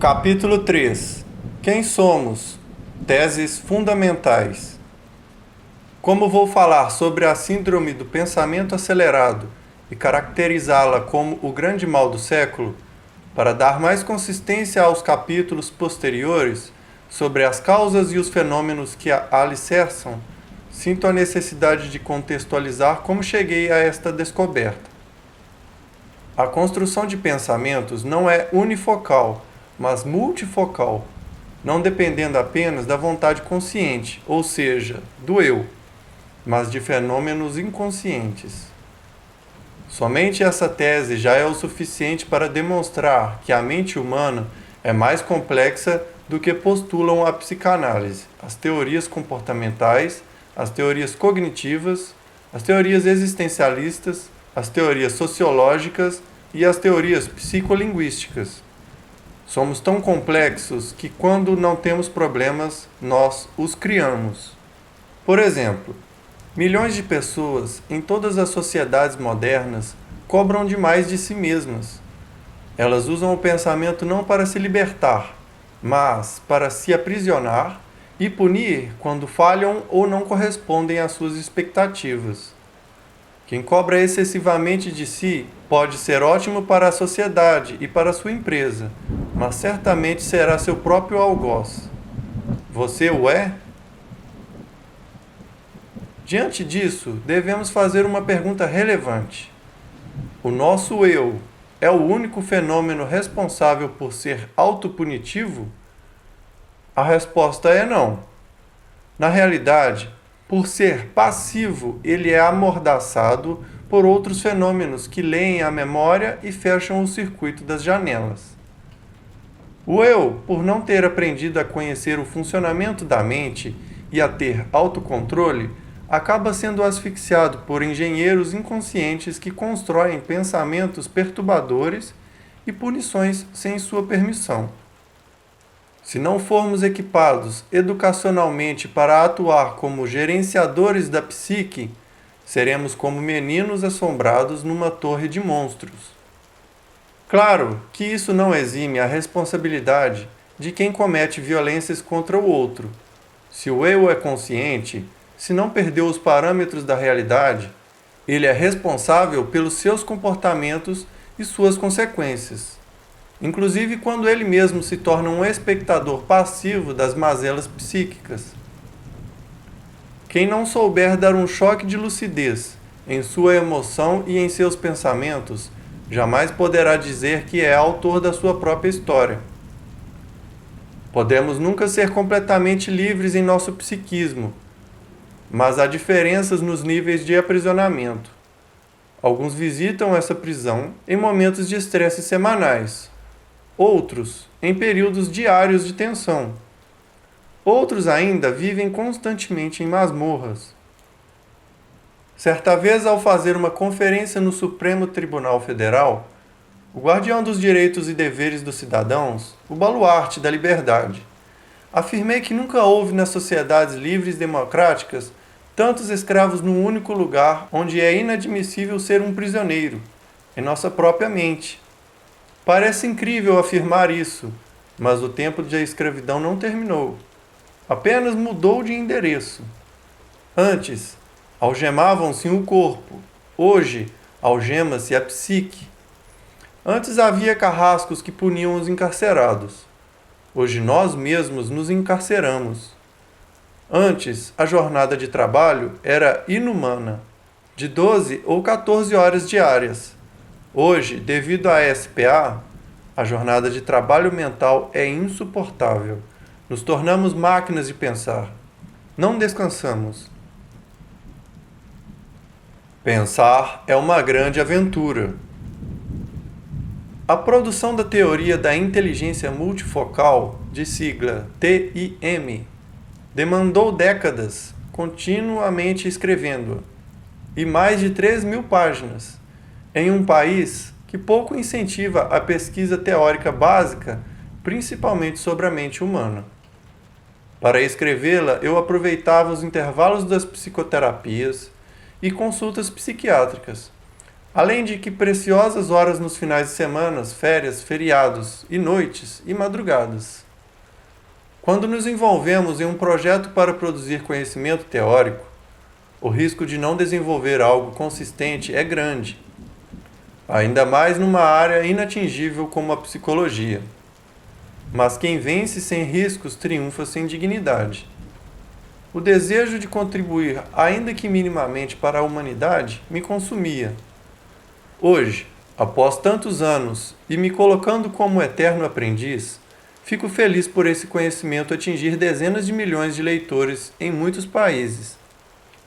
Capítulo 3. Quem somos? Teses fundamentais. Como vou falar sobre a síndrome do pensamento acelerado e caracterizá-la como o grande mal do século, para dar mais consistência aos capítulos posteriores sobre as causas e os fenômenos que a alicerçam, sinto a necessidade de contextualizar como cheguei a esta descoberta. A construção de pensamentos não é unifocal, mas multifocal, não dependendo apenas da vontade consciente, ou seja, do eu, mas de fenômenos inconscientes. Somente essa tese já é o suficiente para demonstrar que a mente humana é mais complexa do que postulam a psicanálise, as teorias comportamentais, as teorias cognitivas, as teorias existencialistas, as teorias sociológicas e as teorias psicolinguísticas. Somos tão complexos que, quando não temos problemas, nós os criamos. Por exemplo, milhões de pessoas em todas as sociedades modernas cobram demais de si mesmas. Elas usam o pensamento não para se libertar, mas para se aprisionar e punir quando falham ou não correspondem às suas expectativas. Quem cobra excessivamente de si pode ser ótimo para a sociedade e para a sua empresa, mas certamente será seu próprio algoz. Você o é? Diante disso, devemos fazer uma pergunta relevante. O nosso eu é o único fenômeno responsável por ser autopunitivo? A resposta é não. Na realidade, por ser passivo, ele é amordaçado por outros fenômenos que leem a memória e fecham o circuito das janelas. O eu, por não ter aprendido a conhecer o funcionamento da mente e a ter autocontrole, acaba sendo asfixiado por engenheiros inconscientes que constroem pensamentos perturbadores e punições sem sua permissão. Se não formos equipados educacionalmente para atuar como gerenciadores da psique, seremos como meninos assombrados numa torre de monstros. Claro que isso não exime a responsabilidade de quem comete violências contra o outro. Se o eu é consciente, se não perdeu os parâmetros da realidade, ele é responsável pelos seus comportamentos e suas consequências, inclusive quando ele mesmo se torna um espectador passivo das mazelas psíquicas. Quem não souber dar um choque de lucidez em sua emoção e em seus pensamentos, jamais poderá dizer que é autor da sua própria história. Podemos nunca ser completamente livres em nosso psiquismo, mas há diferenças nos níveis de aprisionamento. Alguns visitam essa prisão em momentos de estresse semanais, outros em períodos diários de tensão. Outros ainda vivem constantemente em masmorras. Certa vez, ao fazer uma conferência no Supremo Tribunal Federal, o guardião dos direitos e deveres dos cidadãos, o baluarte da liberdade, afirmei que nunca houve nas sociedades livres democráticas tantos escravos num único lugar onde é inadmissível ser um prisioneiro, em nossa própria mente. Parece incrível afirmar isso, mas o tempo da escravidão não terminou. Apenas mudou de endereço. Antes, algemavam-se o corpo. Hoje, algema-se a psique. Antes havia carrascos que puniam os encarcerados. Hoje nós mesmos nos encarceramos. Antes, a jornada de trabalho era inumana, de 12 ou 14 horas diárias. Hoje, devido à SPA, a jornada de trabalho mental é insuportável. Nos tornamos máquinas de pensar. Não descansamos. Pensar é uma grande aventura. A produção da teoria da inteligência multifocal, de sigla TIM, demandou décadas, continuamente escrevendo-a, e mais de 3.000 páginas, em um país que pouco incentiva a pesquisa teórica básica, principalmente sobre a mente humana. Para escrevê-la, eu aproveitava os intervalos das psicoterapias e consultas psiquiátricas, Além de que preciosas horas nos finais de semana, férias, feriados e noites e madrugadas. Quando nos envolvemos em um projeto para produzir conhecimento teórico, o risco de não desenvolver algo consistente é grande, ainda mais numa área inatingível como a psicologia. Mas quem vence sem riscos triunfa sem dignidade. O desejo de contribuir, ainda que minimamente, para a humanidade me consumia. Hoje, após tantos anos e me colocando como eterno aprendiz, fico feliz por esse conhecimento atingir dezenas de milhões de leitores em muitos países.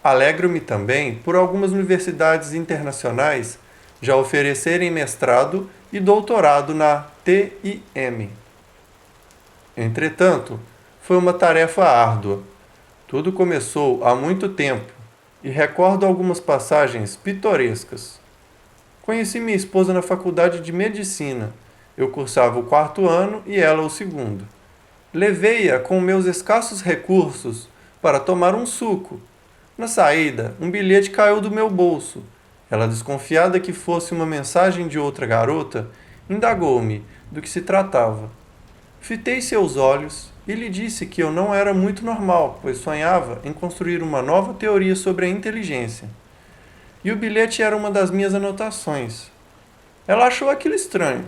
Alegro-me também por algumas universidades internacionais já oferecerem mestrado e doutorado na TIM. Entretanto, foi uma tarefa árdua. Tudo começou há muito tempo e recordo algumas passagens pitorescas. Conheci minha esposa na faculdade de medicina. Eu cursava o 4º ano e ela o 2º. Levei-a com meus escassos recursos para tomar um suco. Na saída, um bilhete caiu do meu bolso. Ela, desconfiada que fosse uma mensagem de outra garota, indagou-me do que se tratava. Fitei seus olhos e lhe disse que eu não era muito normal, pois sonhava em construir uma nova teoria sobre a inteligência. E o bilhete era uma das minhas anotações. Ela achou aquilo estranho.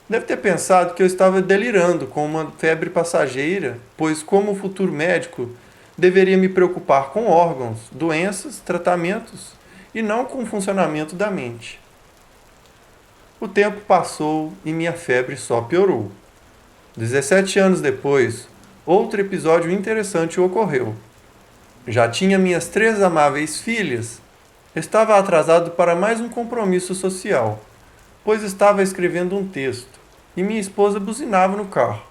Deve ter pensado que eu estava delirando com uma febre passageira, pois, como futuro médico, deveria me preocupar com órgãos, doenças, tratamentos e não com o funcionamento da mente. O tempo passou e minha febre só piorou. 17 anos depois, outro episódio interessante ocorreu. Já tinha minhas 3 amáveis filhas. Estava atrasado para mais um compromisso social, pois estava escrevendo um texto e minha esposa buzinava no carro.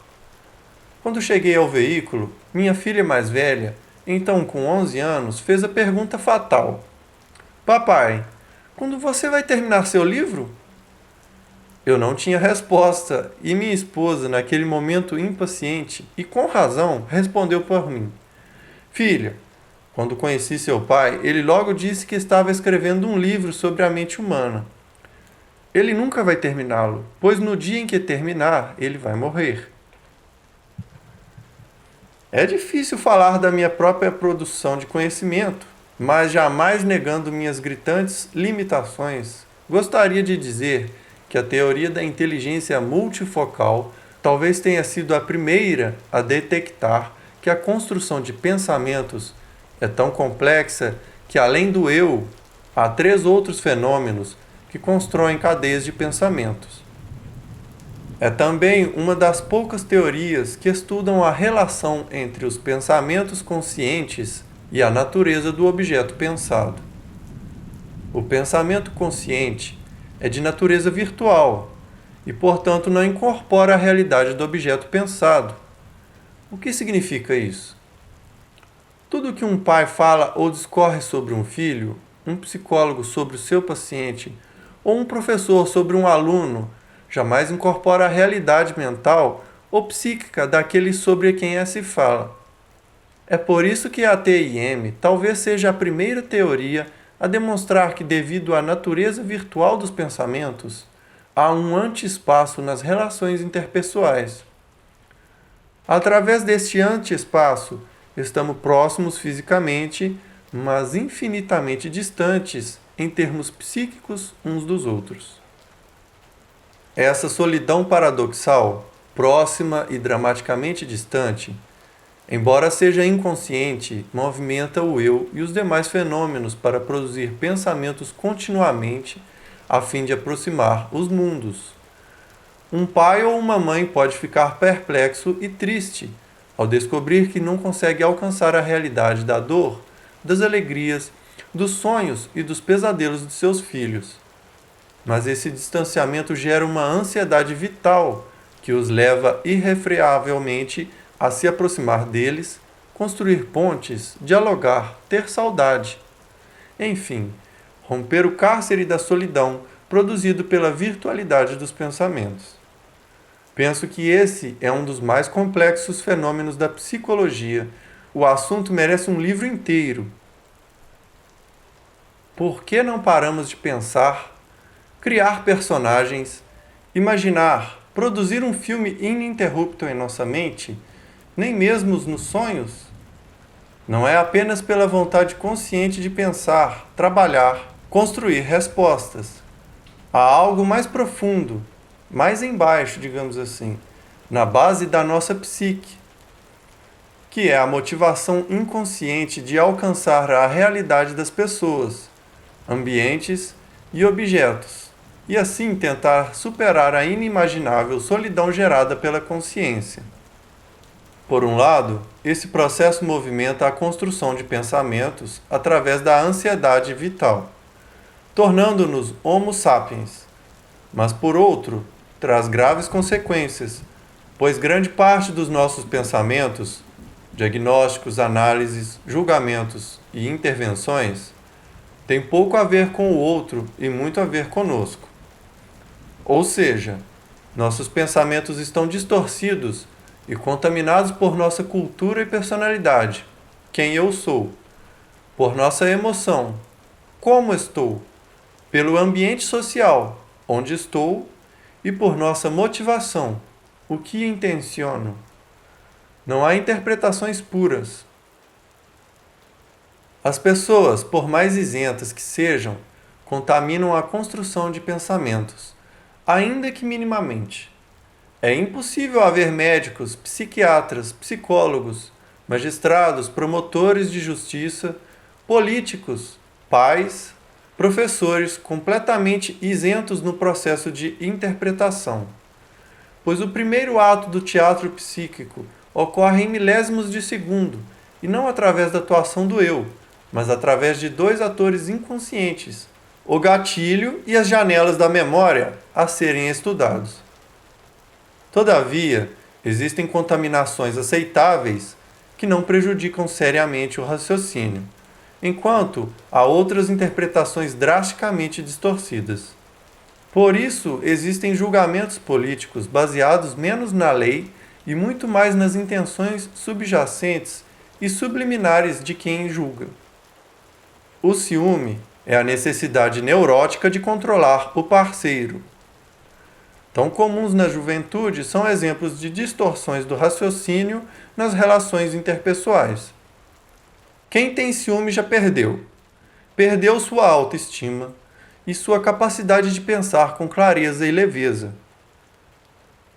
Quando cheguei ao veículo, minha filha mais velha, então com 11 anos, fez a pergunta fatal: Papai, quando você vai terminar seu livro? Eu não tinha resposta e minha esposa, naquele momento impaciente e com razão, respondeu por mim: Filha, quando conheci seu pai, ele logo disse que estava escrevendo um livro sobre a mente humana. Ele nunca vai terminá-lo, pois no dia em que terminar, ele vai morrer. É difícil falar da minha própria produção de conhecimento, mas jamais negando minhas gritantes limitações, gostaria de dizer que a teoria da inteligência multifocal talvez tenha sido a primeira a detectar que a construção de pensamentos é tão complexa que, além do eu, há 3 outros fenômenos que constroem cadeias de pensamentos. É também uma das poucas teorias que estudam a relação entre os pensamentos conscientes e a natureza do objeto pensado. O pensamento consciente é de natureza virtual e, portanto, não incorpora a realidade do objeto pensado. O que significa isso? Tudo que um pai fala ou discorre sobre um filho, um psicólogo sobre o seu paciente ou um professor sobre um aluno jamais incorpora a realidade mental ou psíquica daquele sobre quem se fala. É por isso que a TIM talvez seja a primeira teoria a demonstrar que, devido à natureza virtual dos pensamentos, há um anti-espaço nas relações interpessoais. Através deste anti-espaço, estamos próximos fisicamente, mas infinitamente distantes em termos psíquicos uns dos outros. Essa solidão paradoxal, próxima e dramaticamente distante, embora seja inconsciente, movimenta o eu e os demais fenômenos para produzir pensamentos continuamente, a fim de aproximar os mundos. Um pai ou uma mãe pode ficar perplexo e triste ao descobrir que não consegue alcançar a realidade da dor, das alegrias, dos sonhos e dos pesadelos de seus filhos. Mas esse distanciamento gera uma ansiedade vital que os leva irrefreavelmente a se aproximar deles, construir pontes, dialogar, ter saudade. Enfim, romper o cárcere da solidão produzido pela virtualidade dos pensamentos. Penso que esse é um dos mais complexos fenômenos da psicologia. O assunto merece um livro inteiro. Por que não paramos de pensar criar personagens, imaginar, produzir um filme ininterrupto em nossa mente, nem mesmo nos sonhos? Não é apenas pela vontade consciente de pensar, trabalhar, construir respostas. Há algo mais profundo, mais embaixo, digamos assim, na base da nossa psique, que é a motivação inconsciente de alcançar a realidade das pessoas, ambientes e objetos, e assim tentar superar a inimaginável solidão gerada pela consciência. Por um lado, esse processo movimenta a construção de pensamentos através da ansiedade vital, tornando-nos Homo sapiens. Mas, por outro, traz graves consequências, pois grande parte dos nossos pensamentos, diagnósticos, análises, julgamentos e intervenções tem pouco a ver com o outro e muito a ver conosco. Ou seja, nossos pensamentos estão distorcidos e contaminados por nossa cultura e personalidade, quem eu sou, por nossa emoção, como estou, pelo ambiente social, onde estou, e por nossa motivação, o que intenciono. Não há interpretações puras. As pessoas, por mais isentas que sejam, contaminam a construção de pensamentos, ainda que minimamente. É impossível haver médicos, psiquiatras, psicólogos, magistrados, promotores de justiça, políticos, pais, professores completamente isentos no processo de interpretação. Pois o primeiro ato do teatro psíquico ocorre em milésimos de segundo, e não através da atuação do eu, mas através de dois atores inconscientes, o gatilho e as janelas da memória a serem estudados. Todavia, existem contaminações aceitáveis que não prejudicam seriamente o raciocínio, enquanto há outras interpretações drasticamente distorcidas. Por isso, existem julgamentos políticos baseados menos na lei e muito mais nas intenções subjacentes e subliminares de quem julga. O ciúme é a necessidade neurótica de controlar o parceiro. Tão comuns na juventude são exemplos de distorções do raciocínio nas relações interpessoais. Quem tem ciúme já perdeu. Perdeu sua autoestima e sua capacidade de pensar com clareza e leveza.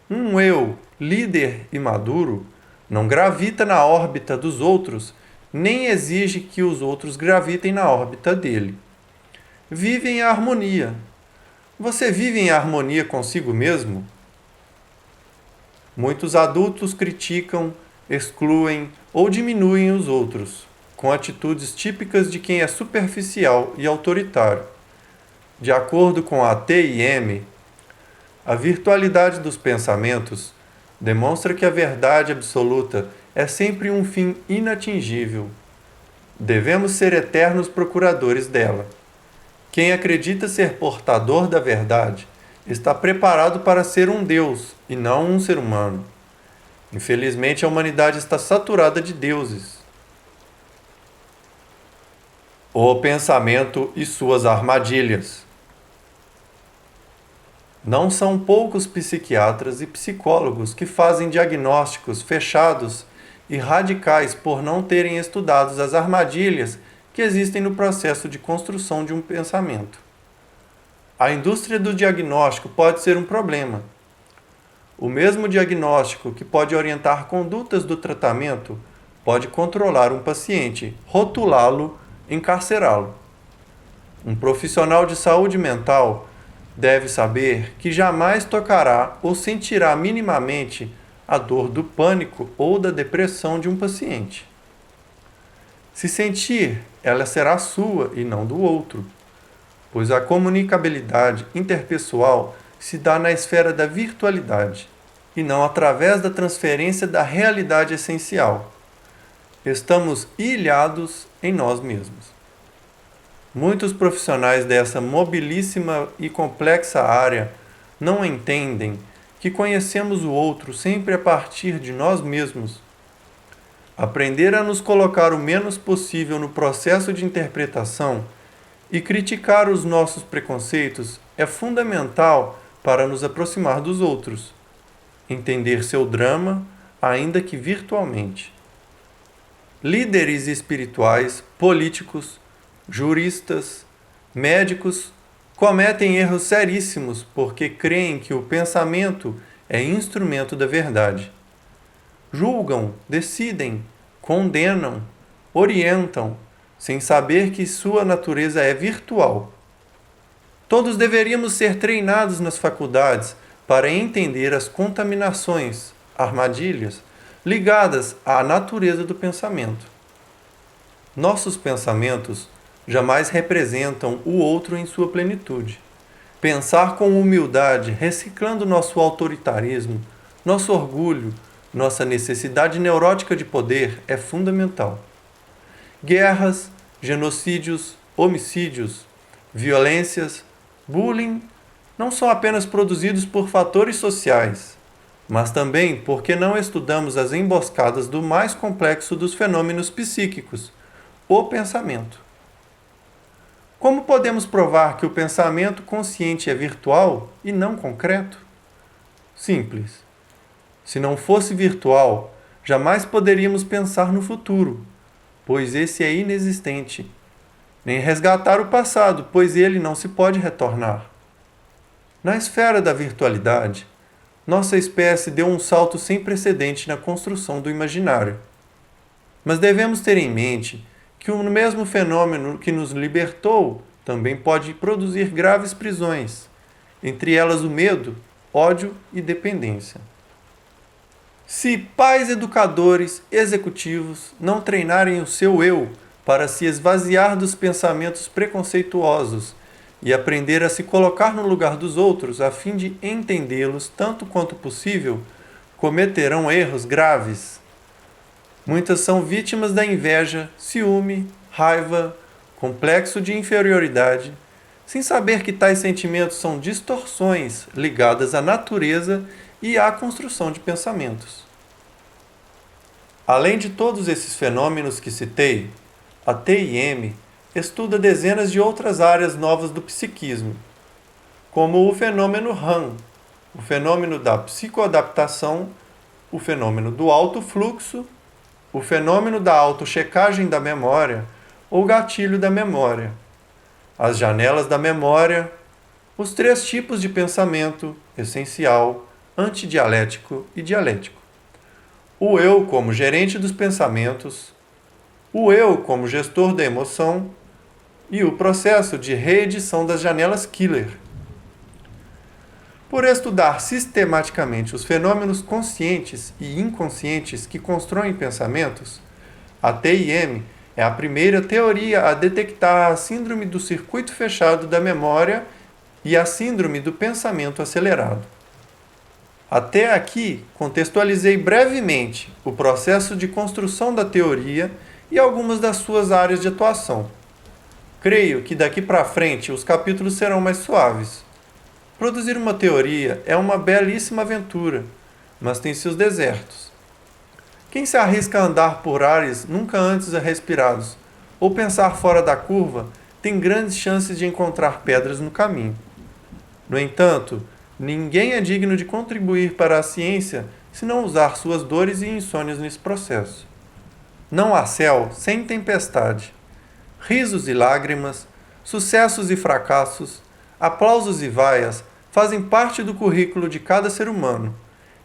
Um eu líder e maduro não gravita na órbita dos outros, nem exige que os outros gravitem na órbita dele. Vive em harmonia. Você vive em harmonia consigo mesmo? Muitos adultos criticam, excluem ou diminuem os outros, com atitudes típicas de quem é superficial e autoritário. De acordo com a TIM, a virtualidade dos pensamentos demonstra que a verdade absoluta é sempre um fim inatingível. Devemos ser eternos procuradores dela. Quem acredita ser portador da verdade está preparado para ser um Deus e não um ser humano. Infelizmente, a humanidade está saturada de deuses. O pensamento e suas armadilhas. Não são poucos psiquiatras e psicólogos que fazem diagnósticos fechados e radicais por não terem estudado as armadilhas que existem no processo de construção de um pensamento. A indústria do diagnóstico pode ser um problema. O mesmo diagnóstico que pode orientar condutas do tratamento pode controlar um paciente, rotulá-lo, encarcerá-lo. Um profissional de saúde mental deve saber que jamais tocará ou sentirá minimamente a dor do pânico ou da depressão de um paciente. Se sentir, ela será sua e não do outro, pois a comunicabilidade interpessoal se dá na esfera da virtualidade e não através da transferência da realidade essencial. Estamos ilhados em nós mesmos. Muitos profissionais dessa mobilíssima e complexa área não entendem que conhecemos o outro sempre a partir de nós mesmos. Aprender a nos colocar o menos possível no processo de interpretação e criticar os nossos preconceitos é fundamental para nos aproximar dos outros, entender seu drama, ainda que virtualmente. Líderes espirituais, políticos, juristas, médicos cometem erros seríssimos porque creem que o pensamento é instrumento da verdade. Julgam, decidem, condenam, orientam, sem saber que sua natureza é virtual. Todos deveríamos ser treinados nas faculdades para entender as contaminações, armadilhas, ligadas à natureza do pensamento. Nossos pensamentos jamais representam o outro em sua plenitude. Pensar com humildade, reciclando nosso autoritarismo, nosso orgulho, nossa necessidade neurótica de poder é fundamental. Guerras, genocídios, homicídios, violências, bullying não são apenas produzidos por fatores sociais, mas também porque não estudamos as emboscadas do mais complexo dos fenômenos psíquicos, o pensamento. Como podemos provar que o pensamento consciente é virtual e não concreto? Simples. Se não fosse virtual, jamais poderíamos pensar no futuro, pois esse é inexistente, nem resgatar o passado, pois ele não se pode retornar. Na esfera da virtualidade, nossa espécie deu um salto sem precedente na construção do imaginário. Mas devemos ter em mente que o mesmo fenômeno que nos libertou também pode produzir graves prisões, entre elas o medo, ódio e dependência. Se pais educadores, executivos não treinarem o seu eu para se esvaziar dos pensamentos preconceituosos e aprender a se colocar no lugar dos outros a fim de entendê-los tanto quanto possível, cometerão erros graves. Muitas são vítimas da inveja, ciúme, raiva, complexo de inferioridade, sem saber que tais sentimentos são distorções ligadas à natureza e à construção de pensamentos. Além de todos esses fenômenos que citei, a TIM estuda dezenas de outras áreas novas do psiquismo, como o fenômeno RAM, o fenômeno da psicoadaptação, o fenômeno do alto fluxo, o fenômeno da autochecagem da memória ou gatilho da memória, as janelas da memória, os 3 tipos de pensamento: essencial, antidialético e dialético. O eu como gerente dos pensamentos, o eu como gestor da emoção e o processo de reedição das janelas killer. Por estudar sistematicamente os fenômenos conscientes e inconscientes que constroem pensamentos, a TIM é a primeira teoria a detectar a síndrome do circuito fechado da memória e a síndrome do pensamento acelerado. Até aqui, contextualizei brevemente o processo de construção da teoria e algumas das suas áreas de atuação. Creio que daqui para frente os capítulos serão mais suaves. Produzir uma teoria é uma belíssima aventura, mas tem seus desertos. Quem se arrisca a andar por ares nunca antes respirados ou pensar fora da curva tem grandes chances de encontrar pedras no caminho. No entanto, ninguém é digno de contribuir para a ciência se não usar suas dores e insônias nesse processo. Não há céu sem tempestade. Risos e lágrimas, sucessos e fracassos, aplausos e vaias fazem parte do currículo de cada ser humano,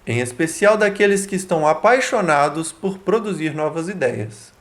em especial daqueles que estão apaixonados por produzir novas ideias.